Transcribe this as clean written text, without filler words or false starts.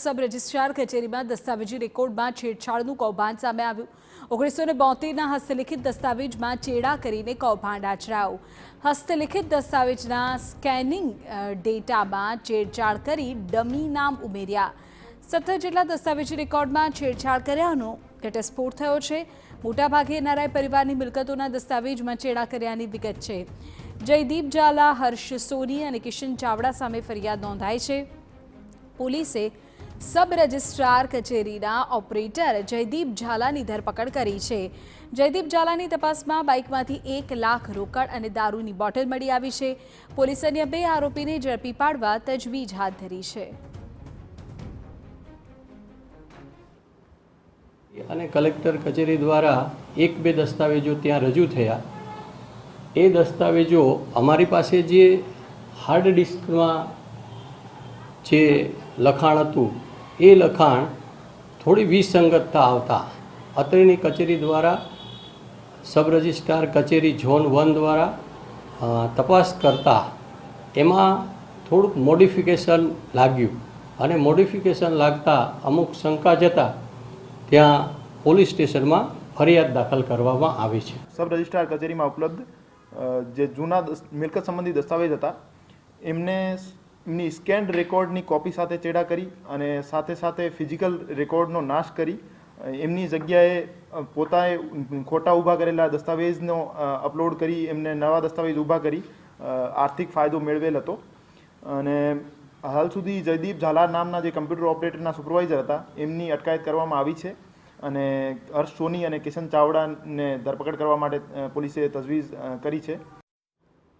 सब रजिस्ट्रार कचेरीમાં દસ્તાવેજી રેકોર્ડમાં છેડછાડનું કૌભાંડ સામે આવ્યું। 1972ના હસ્તલિખિત દસ્તાવેજમાં ચેડા કરીને કૌભાંડ આચરાયું। હસ્તલિખિત દસ્તાવેજના સ્કેનિંગ ડેટામાં છેડછાડ કરી ડમી નામ ઉમેર્યા। 17 જેટલા દસ્તાવેજી રેકોર્ડમાં છેડછાડ કર્યાનો ઘટસ્ફોટ થયો છે। મોટાભાગે નારાય પરિવારની મિલકતોના દસ્તાવેજમાં ચેડા કર્યાની વિગત છે। જયદીપ ઝાલા, હર્ષ સોની અને કિશન ચાવડા સામે ફરિયાદ નોંધાઈ છે। પોલીસે सब रजिस्ट्रार कचेरीना ऑपरेटर जयदीप झालानी धरपकड़ करी छे। जयदीप झालानी तपासमां बाइकमांथी 1 लाख रोकड़ अने दारूनी बोटल मळी आवी छे। पोलीसे अन्य 2 आरोपीने झड़पी पाडवा तजवीज हाथ धरी छे। અને કલેક્ટર કચેરી દ્વારા 1-2 દસ્તાવેજો ત્યાં રજૂ થયા। એ દસ્તાવેજો અમારી પાસે જે હાર્ડ ડિસ્કમાં જે લખાણ હતું એ લખાણ થોડી વિસંગતતા આવતા અત્રેની કચેરી દ્વારા સબ રજિસ્ટ્રાર કચેરી ઝોન 1 દ્વારા તપાસ કરતા એમાં થોડુંક મોડિફિકેશન લાગ્યું અને મોડિફિકેશન લાગતા અમુક શંકા જતા ત્યાં પોલીસ સ્ટેશનમાં ફરિયાદ દાખલ કરવામાં આવી છે। सब रजिस्ट्रार कचेरीમાં ઉપલબ્ધ જે જૂના મિલકત સંબંધી દસ્તાવેજ હતા એમની સ્કેન્ડ રેકોર્ડની કોપી સાથે ચેડા કરી અને સાથે સાથે ફિઝિકલ રેકોર્ડનો નાશ કરી એમની જગ્યાએ પોતાએ ખોટા ઊભા કરેલા દસ્તાવેજનો અપલોડ કરી એમને નવા દસ્તાવેજ ઊભા કરી આર્થિક ફાયદો મેળવેલ હતો। અને હાલ સુધી જયદીપ ઝાલા નામના જે કમ્પ્યુટર ઓપરેટરના સુપરવાઇઝર હતા એમની અટકાયત કરવામાં આવી છે અને હર્ષ સોની અને કિશન ચાવડાને ધરપકડ કરવા માટે પોલીસે તજવીજ કરી છે।